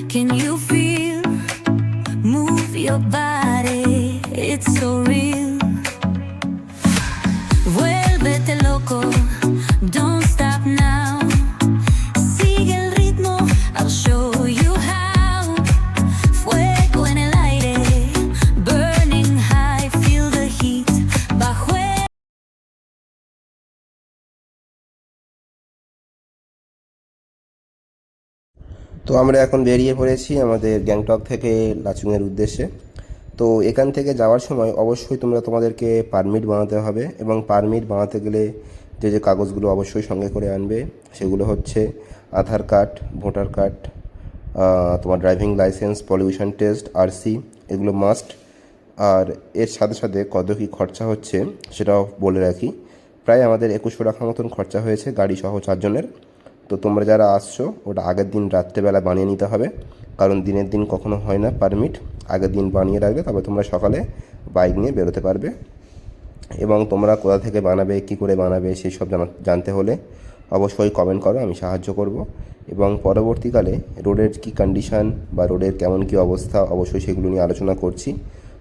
Can you feel? Move your body, it's so real. Vuélvete loco, don't stop now. Sigue el ritmo, I'll show you how. Fuego en el aire, burning high, feel the heat. Bajo el তো আমরা এখন বেরিয়ে পড়েছি আমাদের গ্যাংটক থেকে লাচুংয়ের উদ্দেশ্যে। তো এখান থেকে যাওয়ার সময় অবশ্যই তোমাদেরকে পারমিট বানাতে হবে, এবং পারমিট বানাতে গেলে যে যে কাগজগুলো অবশ্যই সঙ্গে করে আনবে সেগুলো হচ্ছে আধার কার্ড, ভোটার কার্ড, তোমার driving licence, pollution test, RC, এগুলো মাস্ট। আর এর সাথে সাথে কত কী খরচা হচ্ছে সেটাও বলে রাখি। প্রায় আমাদের 2100 টাকা মতন খরচা হয়েছে গাড়ি সহ 4 জনের। তো তোমরা যারা আসছো ওটা আগের দিন রাত্রেবেলা বানিয়ে নিতে হবে, কারণ দিনের দিন কখনো হয় না পারমিট। আগের দিন বানিয়ে রাখবে, তবে তোমরা সকালে বাইক নিয়ে বেরোতে পারবে। এবং তোমরা কোথা থেকে বানাবে, কী করে বানাবে সেই সব জানতে হলে অবশ্যই কমেন্ট করো, আমি সাহায্য করব। এবং পরবর্তীকালে রোডের কী কন্ডিশান বা রোডের কেমন কী অবস্থা অবশ্যই সেগুলো নিয়ে আলোচনা করছি।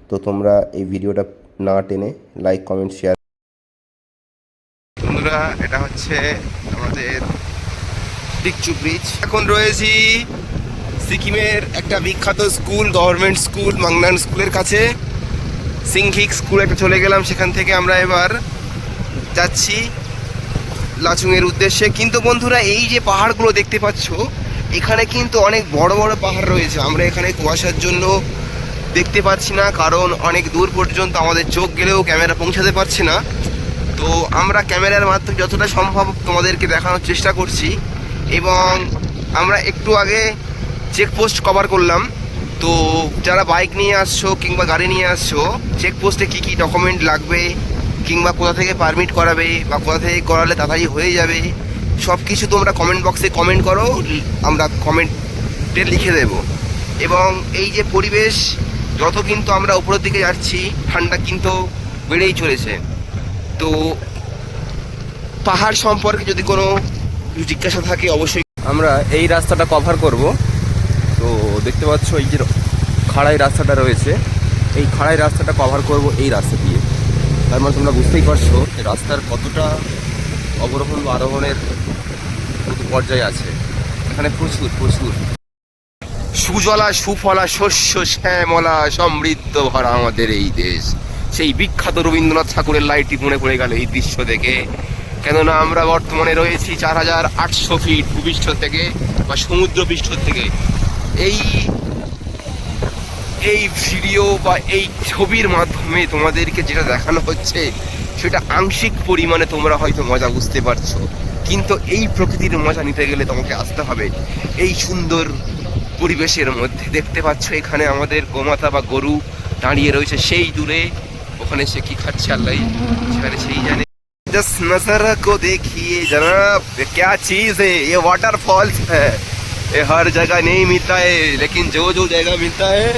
তো তোমরা এই ভিডিওটা না টেনে লাইক, কমেন্ট, শেয়ার। বন্ধুরা, এটা হচ্ছে আমাদের টিকচু ব্রিজ। এখন রয়েছি সিকিমের একটা বিখ্যাত স্কুল, গভর্নমেন্ট স্কুল, মাংনান স্কুলের কাছে। সিংহিক স্কুল একটা চলে গেলাম, সেখান থেকে আমরা এবার যাচ্ছি লাচুংয়ের উদ্দেশ্যে। কিন্তু বন্ধুরা, এই যে পাহাড়গুলো দেখতে পাচ্ছ, এখানে কিন্তু অনেক বড় বড় পাহাড় রয়েছে। আমরা এখানে কুয়াশার জন্য দেখতে পাচ্ছি না, কারণ অনেক দূর পর্যন্ত আমাদের চোখ গেলেও ক্যামেরা পৌঁছাতে পারছে না। তো আমরা ক্যামেরার মাধ্যমে যতটা সম্ভব তোমাদেরকে দেখানোর চেষ্টা করছি। এবং আমরা একটু আগে চেকপোস্ট কভার করলাম। তো যারা বাইক নিয়ে আসছো কিংবা গাড়ি নিয়ে আসছো, চেকপোস্টে কী কী ডকুমেন্ট লাগবে, কিংবা কোথা থেকে পারমিট করাবে বা কোথা থেকে করালে তাড়াতাড়ি হয়ে যাবে, সব কিছু তোমরা কমেন্ট বক্সে কমেন্ট করো, আমরা কমেন্টে লিখে দেব। এবং এই যে পরিবেশ, যত কিন্তু আমরা উপরের দিকে যাচ্ছি ঠান্ডা কিন্তু বেড়েই চলেছে। তো পাহাড় সম্পর্কে যদি কোনো জিজ্ঞাসা থাকে অবশ্যই। আমরা এই রাস্তাটা কভার করব। তো দেখতে পাচ্ছ এই যে খাড়াই রাস্তাটা রয়েছে, এই খাড়াই রাস্তাটা কভার করব এই রাস্তা দিয়ে। তার মানে তোমরা বুঝতেই পারছো রাস্তার কতটা অবরোহণ বা আরোহণের পর্যায়ে আছে। এখানে প্রচুর প্রচুর সুজলা সুফলা শস্য শ্যামলা সমৃদ্ধ ভরা আমাদের এই দেশ। সেই বিখ্যাত রবীন্দ্রনাথ ঠাকুরের লাইটটি মনে পড়ে গেল এই দৃশ্য দেখে। কেননা আমরা বর্তমানে রয়েছি 4800 ফিট ভূপৃষ্ঠ থেকে বা সমুদ্রপৃষ্ঠ থেকে। এই ভিডিও বা এই ছবির মাধ্যমে তোমাদেরকে যেটা দেখানো হচ্ছে সেটা আংশিক পরিমাণে তোমরা হয়তো মজা বুঝতে পারছো, কিন্তু এই প্রকৃতির মজা নিতে গেলে তোমাকে আসতে হবে এই সুন্দর পরিবেশের মধ্যে। দেখতে পাচ্ছ এখানে আমাদের গোমাতা বা গরু দাঁড়িয়ে রয়েছে সেই দূরে, ওখানে সে কি খাচ্ছে আল্লাহ সেখানে সেই জানে। जस्ट नज़ारा को देखिए जनाब, क्या चीज़ है ये, वाटरफॉल्स है। ये हर जगह नहीं मिलता है, लेकिन जो जो जगह मिलता है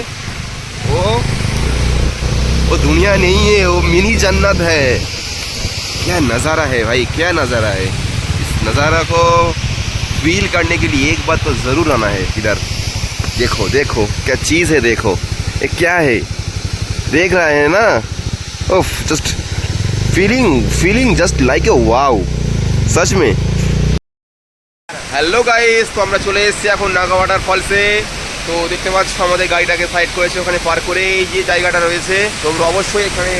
वो दुनिया नहीं है, वो मिनी जन्नत है। क्या नज़ारा है भाई, क्या नज़ारा है। इस नज़ारा को फील करने के लिए एक बार तो ज़रूर आना है इधर। देखो देखो क्या चीज़ है, देखो ये क्या है, देख रहे हैं ना। ओफ, just feeling just like a wow, सच में। হ্যালো গাইস, তো আমরা চলে এসেছি এখন নাগা ওয়াটারফলসে। তো দেখতে পাচ্ছ আমাদের গাড়িটাকে সাইড করেছে, ওখানে পার্ক করে এই যে জায়গাটা রয়েছে তোমরা অবশ্যই এখানে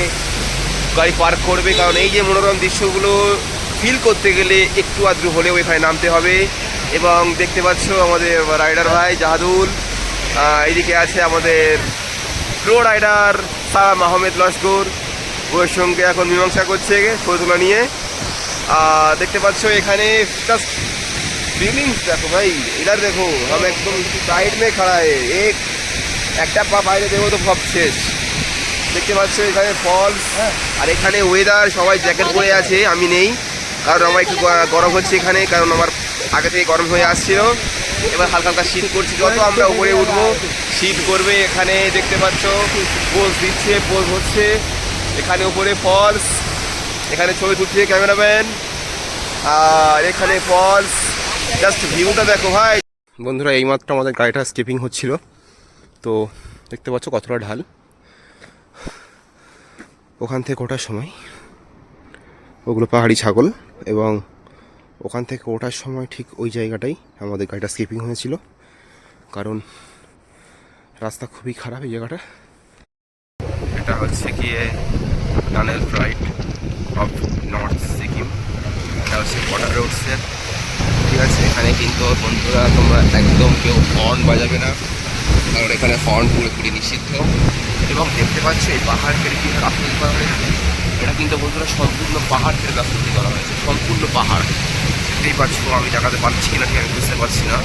গাড়ি পার্ক করবে, কারণ এই যে মনোরম দৃশ্যগুলো ফিল করতে গেলে একটু আদ্রু হলেও এখানে নামতে হবে। এবং দেখতে পাচ্ছ আমাদের রাইডার ভাই জাহাদুল, এইদিকে আছে আমাদের প্রো রাইডার সালাম আহমেদ লস্কর, ওর সঙ্গে এখন মীমাংসা করছে ছবি তোলা নিয়ে। দেখতে পাচ্ছ এখানে জাস্ট फीलिंग्स देखो भाई, इधर देखो, हम एकदम साइड में खड़ा है, একটা পা বাইরে দেবো তো সব শেষ। দেখতে পাচ্ছ এখানে ফলস, আর এখানে ওয়েদার, সবাই জ্যাকেট পরে আছে, আমি নেই কারণ আমার একটু গরম হচ্ছে এখানে, কারণ আমার আগে থেকে গরম হয়ে আসছিল। এবার হালকা হালকা শীত করছে, যত আমরা উপরে উঠবো শীত করবে। এখানে দেখতে পাচ্ছ পোজ দিচ্ছে, পোজ হচ্ছে, এখানে উপরে ফলস, এখানে ছবি তুলছে ক্যামেরাম্যান, আর এখানে ফলস। জাস্ট ভিউটা দেখো ভাই। বন্ধুরা এইমাত্র আমাদের গাড়িটা স্কিপিং হচ্ছিল, তো দেখতে পাচ্ছ কতটা ঢাল। ওখান থেকে ওঠার সময় ওগুলো পাহাড়ি ছাগল, এবং ওখান থেকে ওঠার সময় ঠিক ওই জায়গাটাই আমাদের গাড়িটা স্কিপিং হয়েছিল, কারণ রাস্তা খুবই খারাপ এই জায়গাটা। এটা হচ্ছে গিয়ে tunnel flight of north Sikkim, এটা হচ্ছে বর্ডার রোডসের। ঠিক আছে, এখানে কিন্তু বন্ধুরা তোমরা একদম কেউ হর্ন বাজাবে না, কারণ এখানে হর্ন পুরোপুরি নিষিদ্ধ। এবং দেখতে পাচ্ছ এই পাহাড় কেটে কিন্তু রাস্তা তৈরি করা হয়েছে, এটা কিন্তু বন্ধুরা সম্পূর্ণ পাহাড় কেটে রাস্তা তৈরি করা হয়েছে, সম্পূর্ণ পাহাড়। দেখতেই পাচ্ছ, আমি দেখাতে পারছি কিনা ঠিক আমি বুঝতে পারছি না,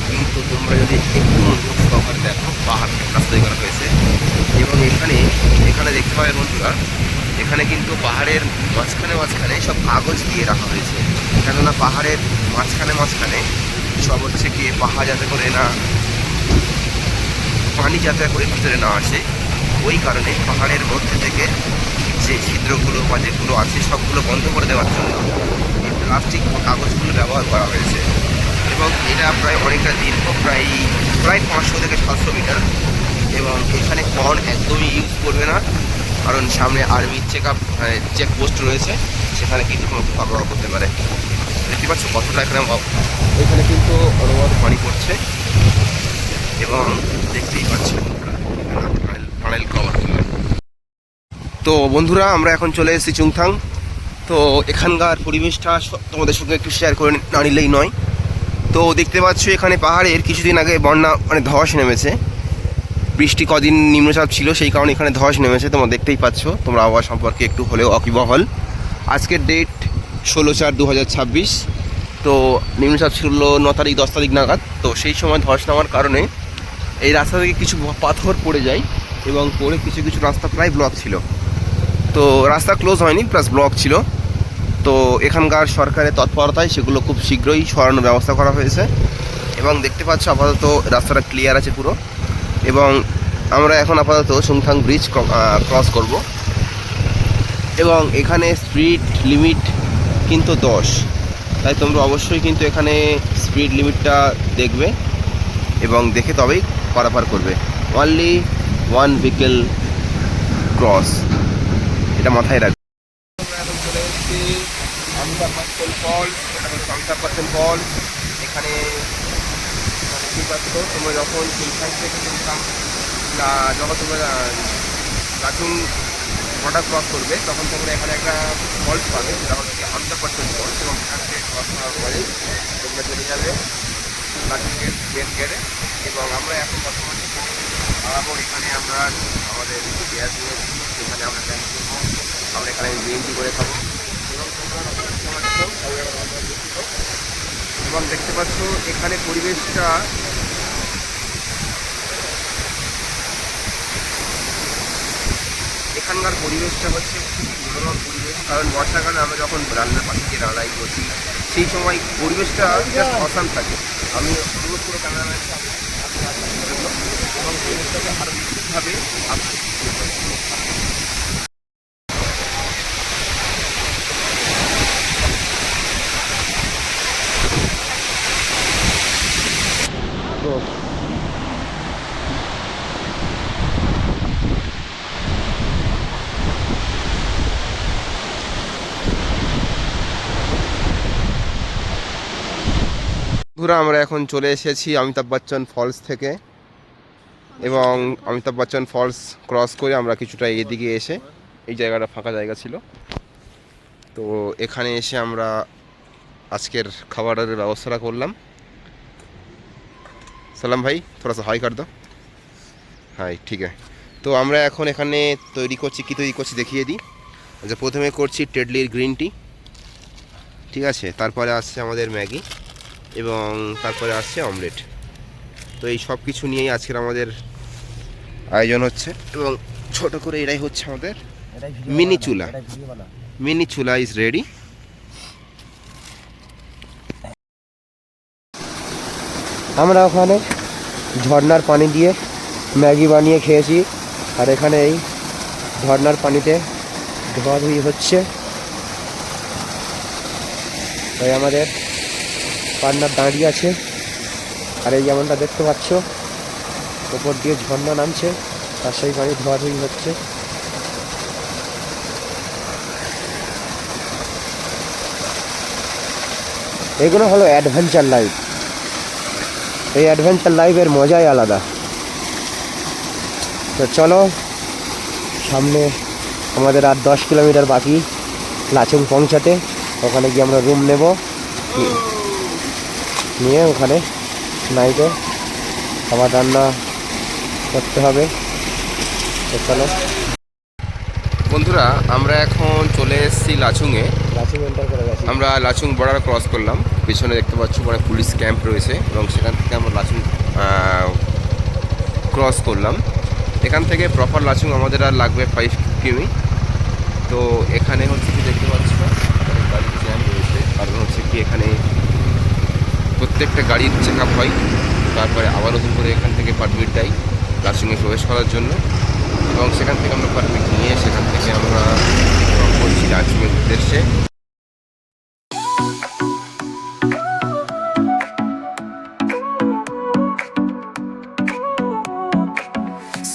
কিন্তু তোমরা যদি একটু মনোযোগ সহকারে দেখো পাহাড় কেটে রাস্তা তৈরি করা হয়েছে। এবং এখানে দেখতে পাবে বন্ধুরা, এখানে কিন্তু পাহাড়ের মাঝখানে সব কাগজ দিয়ে রাখা হয়েছে, কেননা পাহাড়ের মাঝখানে সব হচ্ছে গিয়ে পাহাড় যাতে করে না পানি যাতে করে ভিতরে না আসে, ওই কারণে পাহাড়ের মধ্যে থেকে যে ছিদ্রগুলো বা যেগুলো আছে সবগুলো বন্ধ করে দেওয়ার জন্য এই প্লাস্টিক ও কাগজগুলো ব্যবহার করা হয়েছে। এবং এটা প্রায় অনেকটা দীর্ঘ, প্রায় 500 থেকে 700 মিটার। এবং এখানে হর্ন একদমই ইউজ করবে না, কারণ সামনে আর্মি চেকপোস্ট রয়েছে, সেখানে কিন্তু কোনো ব্যবহার করতে পারে। দেখতে পাচ্ছ কতটা এখানে কিন্তু অনবরত পানি পড়ছে, এবং দেখতেই পাচ্ছ টানেল কভার। তো বন্ধুরা আমরা এখন চলে এসেছি চুংথাং। তো এখানকার পরিবেশটা তোমাদের সঙ্গে একটু শেয়ার করে না নিলেই নয়। তো দেখতে পাচ্ছ এখানে পাহাড়ের কিছুদিন আগে বন্যা ধস নেমেছে, বৃষ্টি কদিন নিম্নচাপ ছিল, সেই কারণে এখানে ধস নেমেছে। তোমরা দেখতেই পাচ্ছ, তোমরা আবহাওয়া সম্পর্কে একটু হলেও ওয়াকিবহাল। আজকের ডেট 16/4/2026। তো নিম্নচাপ ছিল 9 তারিখ 10 তারিখ নাগাদ। তো সেই সময় ধস নামার কারণে এই রাস্তা থেকে কিছু পাথর পড়ে যায়, এবং পড়ে কিছু রাস্তা প্রায় ব্লক ছিল। তো রাস্তা ক্লোজ হয়নি, প্লাস ব্লক ছিল। তো এখানকার সরকারের তৎপরতায় সেগুলো খুব শীঘ্রই সরানোর ব্যবস্থা করা হয়েছে। এবং দেখতে পাচ্ছ আপাতত রাস্তাটা ক্লিয়ার আছে পুরো। এবং আমরা এখন আপাতত চুংথাং ব্রিজ ক্রস করব। এবং এখানে স্পিড লিমিট কিন্তু 10, তাই তোমরা অবশ্যই কিন্তু এখানে স্পিড লিমিটটা দেখবে, এবং দেখে তবেই পারাপার করবে। অনলি 1 ভেহিকেল ক্রস, এটা মাথায় রাখবে। আমরা এখন চলে এসেছি অমিতাভ ফলস। এটা হচ্ছে অমিতাভ বচ্চন ফলস। এখানে দেখতে পাচ্ছ, তোমরা যখন চুংথাং থেকে যখন তোমরা লাচুং বর্ডার ক্রস করবে, তখন তোমরা এখানে একটা ফলস পাবে, যেটা হচ্ছে অমিতাভ বচ্চন ফলস। এবং এখান থেকে ক্রস করার পরে তোমরা চলে যাবে লাচুংয়ের মেন গেটে। এবং আমরা এখন বর্তমানে বরাবর এখানে আমরা আমাদের গ্যাস নিয়েছি, এখানে আমরা গ্যাস করবো, আমরা এখানে বিএনপি করে খাবো। এবং দেখতে পাচ্ছ এখানে পরিবেশটা এখানকার পরিবেশটা হচ্ছে খুবই মনোরম পরিবেশ, কারণ বর্ষাকালে আমরা যখন রান্নার পাশে গিয়ে দাঁড়াই বসি, সেই সময় পরিবেশটা জাস্ট অসাম থাকে। আমি অনুরোধ করে ক্যামেরাম্যান এবং পরিবেশটাকে আরও বিশেষভাবে আমরা এখন চলে এসেছি অমিতাভ বচ্চন ফলস থেকে। এবং অমিতাভ বচ্চন ফলস ক্রস করে আমরা কিছুটা এদিকে এসে, এই জায়গাটা ফাঁকা জায়গা ছিল, তো এখানে এসে আমরা আজকের খাবারের ব্যবস্থাটা করলাম। সালাম ভাই, থোড়া সা হাই কর দো। হাই, ঠিক আছে। তো আমরা এখন এখানে তৈরি করছি দেখিয়ে দিই। আচ্ছা, প্রথমে করছি টেডলির গ্রিন টি, ঠিক আছে, তারপরে আসছে আমাদের ম্যাগি, এবং তারপরে আসছে অমলেট। তো এই সব কিছু নিয়েই আজকের আমাদের আয়োজন হচ্ছে। এবং ছোট করে এটাই হচ্ছে আমাদের মিনি চুলা ইজ রেডি। আমরা ওখানে ঝর্নার পানি দিয়ে ম্যাগি বানিয়ে খেয়েছি, আর এখানে এই ঝর্নার পানিতে ধোয়াধুয়ি হচ্ছে। তাই আমাদের পার্টনার দাঁড়িয়ে আছে, আর এই যেমনটা দেখতে পাচ্ছ ওপর দিয়ে ঝর্ণা নামছে, তার সেই পানি ধোয়াধুয়ি হচ্ছে। এগুলো হলো অ্যাডভেঞ্চার লাইফ। এই অ্যাডভেঞ্চার লাইফের মজাই আলাদা। তো চলো, সামনে আমাদের আর 10 কিলোমিটার বাকি লাচুং পৌঁছাতে। ওখানে গিয়ে আমরা রুম নেব, নিয়ে ওখানে নাইটে খাবার রান্না করতে হবে। তো চলো বন্ধুরা, আমরা এখন চলে এসেছি লাচুংয়ে। লাচুং এন্টার করে গেছি। আমরা লাচুং বর্ডার ক্রস করলাম। পিছনে দেখতে পাচ্ছ মানে পুলিশ ক্যাম্প রয়েছে এবং সেখান থেকে আমরা লাচুং ক্রস করলাম। এখান থেকে প্রপার লাচুং আমাদের আর লাগবে 5 কিমি। তো এখানে হচ্ছে কি দেখতে পাচ্ছ গাড়ির জ্যাম রয়েছে, কারণ হচ্ছে কি এখানে প্রত্যেকটা গাড়ির চেক আপ হয়, তারপরে আবার নতুন করে এখান থেকে পারমিট দেয় লাচুংয়ে প্রবেশ করার জন্য, এবং সেখান থেকে আমরা পারমিট নিয়ে সেখান থেকে আমরা করছি লাচুংয়ের উদ্দেশ্যে।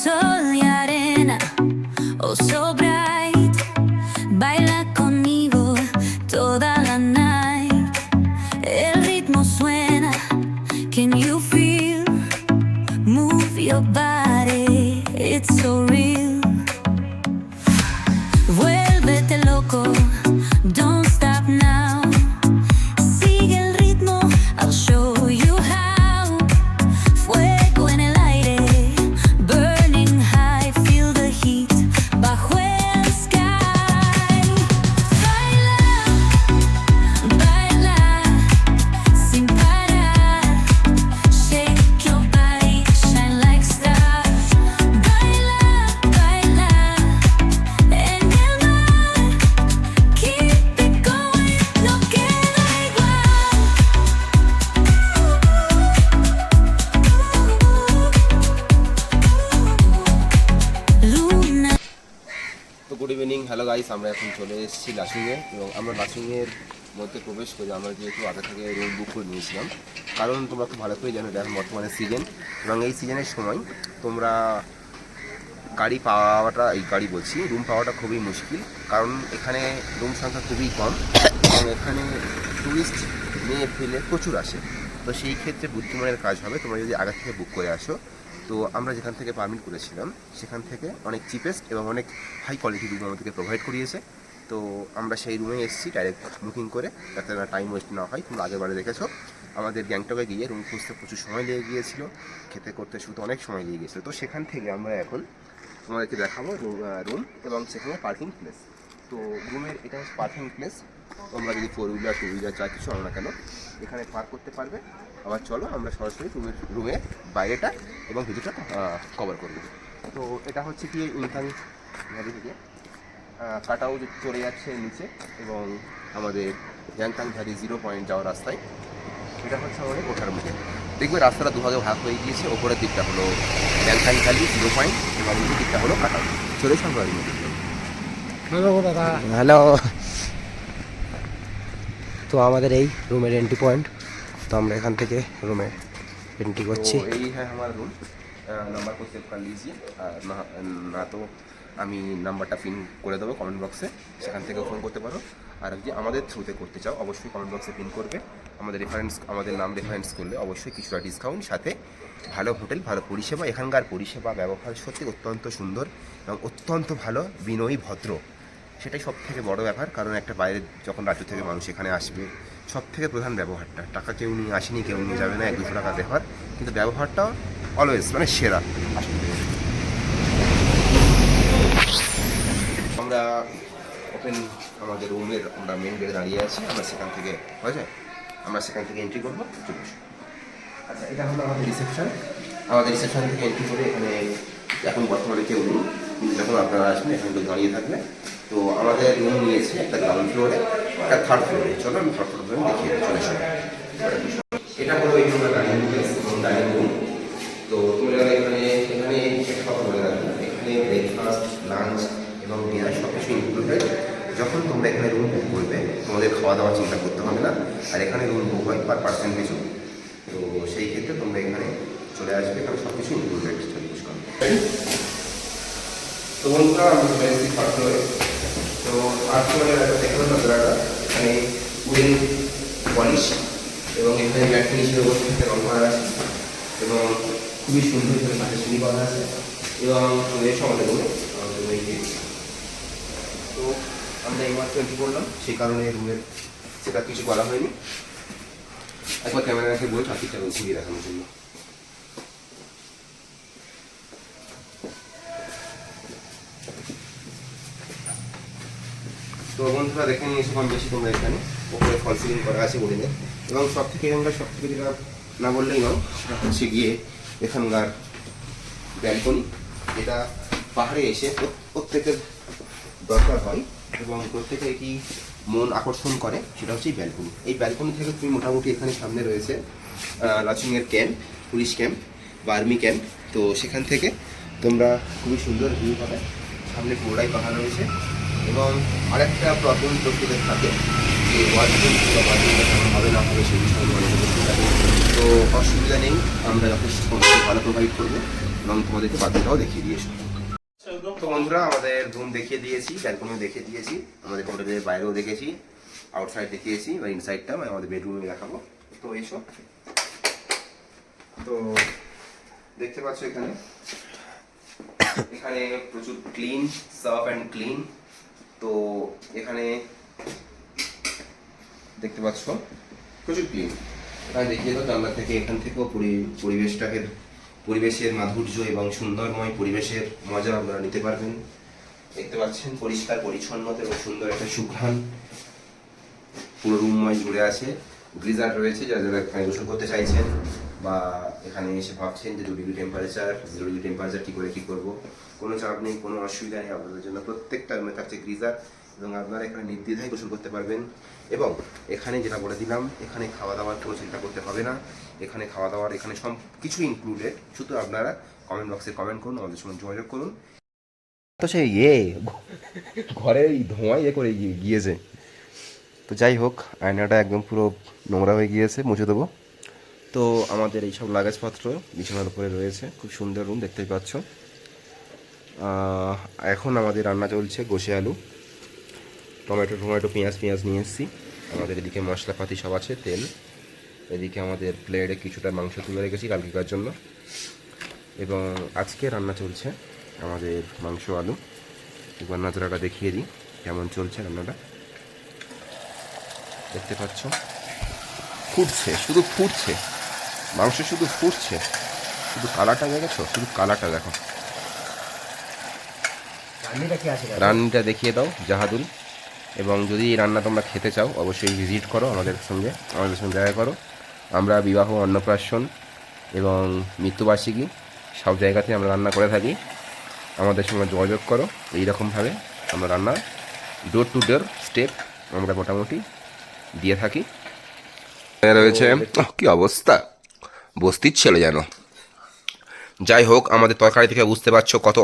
Sol y arena, oh so bright. Baila conmigo toda la night. El ritmo suena, can you feel? Move your body, it's so real. Vuélvete loco, don't stop now. Sigue el ritmo, I'll show you how. Fuego en el aire, burning high, feel the heat bajo el sky. Baila, baila, sin parar. Shake your body, shine like stars. Baila, baila, en el mar. Keep it going, no queda igual. Luna. তো good evening, hello guys. আমরা এখন চলে এসেছি লাচুংয়ে এবং আমরা লাচুংয়ের মধ্যে প্রবেশ করি। আমরা যেহেতু আগে থেকে রুম বুক করে নিয়েছিলাম, কারণ তোমরা খুব ভালো করে জানো এটা এখন বর্তমানে সিজন, এবং এই সিজনের সময় তোমরা গাড়ি পাওয়াটা, এই গাড়ি বলছি রুম পাওয়াটা খুবই মুশকিল, কারণ এখানে রুম সংখ্যা খুবই কম এবং এখানে টুরিস্ট নিয়ে ফেলে প্রচুর আসে। তো সেই ক্ষেত্রে বুদ্ধিমানের কাজ হবে তোমরা যদি আগে থেকে বুক করে আসো। তো আমরা যেখান থেকে পারমিট করেছিলাম সেখান থেকে অনেক চিপেস্ট এবং অনেক হাই কোয়ালিটি রুম আমাদেরকে প্রোভাইড করিয়েছে। তো আমরা সেই রুমে এসেছি ডাইরেক্ট বুকিং করে, যাতে না টাইম ওয়েস্ট না হয়। তোমরা আগেরবারে দেখেছো আমাদের গ্যাংটকে গিয়ে রুম খুঁজতে প্রচুর সময় লেগে গিয়েছিলো, খেতে করতে শুতে অনেক সময় লেগে গিয়েছিলো। তো সেখান থেকে আমরা এখন তোমাদেরকে দেখাবো রুম এবং সেখানে পার্কিং প্লেস। তো রুমের এটা হচ্ছে পার্কিং প্লেস। তোমরা যদি 4 হুইলার 2 হুইলার যা কিছু আনো না কেন এখানে পার্ক করতে পারবে। আবার চলো আমরা সরাসরি রুমের বাইরেটা এবং ভিতরটা কভার করব। তো এটা হচ্ছে কি ইনকাং ভ্যালি থেকে কাটাও চলে যাচ্ছে নিচে এবং আমাদের ইয়াংটাং ভ্যালি 0 পয়েন্ট যাওয়ার রাস্তায়। এটা হচ্ছে আমাদের ওঠার মুখে। দেখবে রাস্তাটা দুভাগে ভাগ হয়ে গিয়েছে, ওপরের দিকটা হলো ইয়াংটাং ভ্যালি 0 পয়েন্ট এবং নিচের দিকটা হলো কাটাও। চলে সব গাড়ির মধ্যে। হ্যালো। তো আমাদের এই রুমের এন্ট্রি পয়েন্ট। তো আমরা এখান থেকে রুমে এন্ট্রি করছি। तो यही है हमारा रूम। नंबर को सेव कर लीजिए, না তো আমি নাম্বারটা পিন করে দেবো কমেন্ট বক্সে, সেখান থেকে ফোন করতে পারো। আর যদি আমাদের থ্রুতে করতে চাও অবশ্যই কমেন্ট বক্সে পিন করবে। আমাদের নাম রেফারেন্স করলে অবশ্যই কিছুটা ডিসকাউন্ট, সাথে ভালো হোটেল, ভালো পরিষেবা। এখানকার পরিষেবা ব্যবহার সত্যি অত্যন্ত সুন্দর এবং অত্যন্ত ভালো, বিনয়ী, ভদ্র। সেটাই সব থেকে বড়ো ব্যাপার, কারণ একটা বাইরে যখন রাজ্য থেকে মানুষ এখানে আসবে, সব থেকে প্রধান ব্যবহারটা। টাকা কেউ নিয়ে আসেনি, কেউ নিয়ে যাবে না, 1-200 টাকা ব্যবহার, কিন্তু ব্যবহারটা অলওয়েজ মানে সেরা। আমরা ওপেন আমাদের রুমের আমরা মেন গেটে দাঁড়িয়ে আছি, আমরা সেখান থেকে হয়ে যায়, আমরা সেখান থেকে এন্ট্রি করবো। আচ্ছা, এটা হলো আমাদের রিসেপশন। আমাদের রিসেপশন থেকে এন্ট্রি করে এখানে এখন বর্তমানে কেউ নেই, কিন্তু যখন আপনারা আসবেন এখানে তো দাঁড়িয়ে থাকবে। তো আমাদের রুম নিয়েছে একটা গ্রাউন্ড ফ্লোরে, একটা থার্ড ফ্লোরে। চলো আমি থার্ড ফ্লোর দেখিয়ে চলে আসবো। এটা হলো এই রুমের ডাইনিং প্লেস এবং ডাইনিং রুম। তো তোমরা এখানে একটা কথা বলে রাখবে, এখানে ব্রেকফাস্ট, লাঞ্চ এবং ডিনার সব কিছু ইনক্লুডেড। যখন তোমরা এখানে রুম বুক করবে তোমাদের খাওয়া দাওয়া চিন্তা করতে হবে না, আর এখানে রুম বুক হয় পার পার্সেন্ট পিছু। তো সেই ক্ষেত্রে তোমরা সব কিছু ইনক্লুডেড চল্লিশ কম। তো বন্ধুরা আমি চলে এসেছি ফার্স্ট ফ্লোরে। তো ফার্স্ট ফ্লোরে দেখলাম আপনারা এখানে উডেন পলিশ এবং এখানে ম্যাট ফিনিশের উপর থেকে রং করা আছে এবং খুবই সুন্দর করে কাঠের সিঁড়ি করা আছে এবং এসে আমাদের রুমে তো আমরা এই মাত্র এন্ট্রি করলাম, সেই কারণে রুমের সেটা কিছু করা হয়নি। একবার ক্যামেরা রেখে বলে ট্রাফিকটা ঘুরিয়ে দেখানোর জন্য। তো বন্ধুরা দেখে নিয়েছি কম বেশি তোমরা এখানে ওপরে ফল সিলিং করা আছে বলে এবং সব থেকে যেটা না বললেই নয় সেটা হচ্ছে গিয়ে এখানকার ব্যালকনি। এটা পাহাড়ে এসে প্রত্যেকের দরকার হয় এবং প্রত্যেকে কি মন আকর্ষণ করে সেটা হচ্ছে এই ব্যালকনি। এই ব্যালকনি থেকে তুমি মোটামুটি এখানে সামনে রয়েছে লাচুংয়ের ক্যাম্প, পুলিশ ক্যাম্প বা আর্মি ক্যাম্প। তো সেখান থেকে তোমরা খুবই সুন্দর ভিউ পাবে। সামনে পুরোটাই পাহাড় রয়েছে এবং আরেকটা প্রবলেম লোকদের থাকে যে ওয়াশরুম বা বাথরুমটা কেমন হবে না হবে সেই বিষয়ে অনেকে বলতে থাকে। তো অসুবিধা নেই, আমরা যথেষ্ট ভালো প্রোভাইড করবো এবং তোমাদেরকে বাথরুমটাও দেখিয়ে দিয়েছি। তো বন্ধুরা আমাদের রুম দেখিয়ে দিয়েছি, ব্যালকনিও দেখিয়ে দিয়েছি, আমাদের হোটেলের বাইরেও দেখেছি, আউটসাইড দেখিয়েছি বা ইনসাইডটা আমাদের বেডরুমে দেখাবো। তো এসো, তো দেখতে পাচ্ছ এখানে এখানে প্রচুর ক্লিন, সাফ অ্যান্ড ক্লিন। তো এখানে দেখতে পাচ্ছ প্রচুর ক্লিন। এখানে দেখিয়ে দাও জানলা থেকে, এখান থেকেও পরিবেশের মাধুর্য এবং সুন্দরময় পরিবেশের মজা আপনারা নিতে পারবেন। দেখতে পাচ্ছেন পরিষ্কার পরিচ্ছন্নতা এবং সুন্দর একটা সুঘ্রাণ পুরো রুমময় জুড়ে আছে। গ্রিজার রয়েছে যারা যারা এখানে গোসল করতে চাইছেন বা এখানে এসে ভাবছেন যে 2 ডিগ্রি টেম্পারেচার, 0 ডিগ্রি টেম্পারেচার কী করে কী করবো, কোনো চাপ নেই, কোনো অসুবিধা নেই আপনাদের জন্য। প্রত্যেকটা রুমে থাকছে গ্রিজার এবং আপনারা এখানে নির্দ্বিধায় গোসল করতে পারবেন। এবং এখানে যেটা বলে দিলাম, এখানে খাওয়া দাওয়ার কোনো চিন্তা করতে হবে না। এখানে খাওয়া দাওয়ার এখানে সব কিছু ইনক্লুডেড। শুধু আপনারা কমেন্ট বক্সে কমেন্ট করুন, আমাদের সঙ্গে যোগাযোগ করুন। তো সেই ঘরে ধোঁয়ায় করে গিয়েছে। তো যাই হোক, আয়নাটা একদম পুরো নোংরা হয়ে গিয়েছে, মুছে দেবো। তো আমাদের এইসব লাগেজপত্র বিছানার উপরে রয়েছে। খুব সুন্দর রুম দেখতেই পাচ্ছ। এখন আমাদের রান্না চলছে গোশে আলু, টমেটো পেঁয়াজ নিয়ে এসেছি। আমাদের এদিকে মশলাপাতি সব আছে, তেল। এদিকে আমাদের প্লেটে কিছুটা মাংস তুলে রেখেছি কালকেকার জন্য। এবং আজকে রান্না চলছে আমাদের মাংস আলু। একবার নাজরাটা দেখিয়ে দিই কেমন চলছে রান্নাটা। দেখতে পাচ্ছ ফুটছে, শুধু ফুটছে, মাংস শুধু ফুটছে। শুধু কালারটা দেখেছো, শুধু কালারটা দেখো। রান্নাটা দেখিয়ে দাও জাহাদুল। এবং যদি এই রান্না তোমরা খেতে চাও অবশ্যই ভিজিট করো আমাদের সঙ্গে দেখা করো। আমরা বিবাহ, অন্নপ্রাশন এবং মৃত্যুবার্ষিকী সব জায়গাতে আমরা রান্না করে থাকি। আমাদের সঙ্গে যোগাযোগ করো। এইরকমভাবে আমরা রান্না ডোর টু ডোর স্টেপ আমরা মোটামুটি দিয়ে থাকি। রয়েছে কি অবস্থা, বস্তির ছেলে যেন। যাই হোক, আমাদের তরকারি থেকে বুঝতে পারছো কত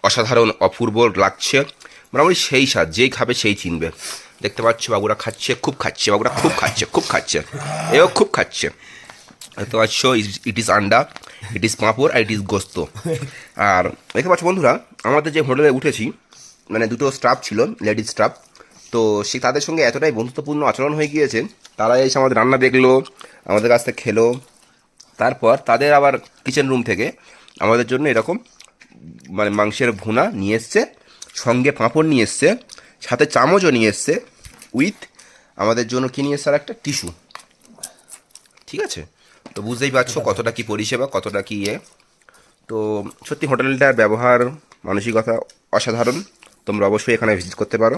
অসাধারণ অপূর্ব লাগছে। মোটামুটি সেই স্বাদ, যেই খাবে সেই চিনবে। দেখতে পাচ্ছ বাবুরা খাচ্ছে, খুব খাচ্ছে, বাবুরা খুব খাচ্ছে, এও খুব খাচ্ছে। দেখতে পাচ্ছ ইট ইজ আন্ডা, it is papad R it is গোস্ত। আর দেখতে পাচ্ছ বন্ধুরা, আমাদের যে হোটেলে উঠেছি মানে দুটো স্টাফ ছিল, লেডিস স্টাফ। তো সে তাদের সঙ্গে এতটাই বন্ধুত্বপূর্ণ আচরণ হয়ে গিয়েছে, তারা এসে আমাদের রান্না দেখলো, আমাদের কাছ থেকে খেলো। তারপর তাদের আবার কিচেন রুম থেকে আমাদের জন্য এরকম মানে মাংসের ভুনা নিয়ে এসছে, সঙ্গে পাঁপড় নিয়ে এসছে, সাথে চামচও নিয়ে এসছে, উইথ আমাদের জন্য কি নিয়ে এসছে আর একটা টিস্যু। ঠিক আছে, তো বুঝতেই পারছো কতটা কি পরিষেবা, কতটা কি তো সত্যি হোটেলটার ব্যবহার মানসিকতা অসাধারণ। তোমরা অবশ্যই এখানে ভিজিট করতে পারো।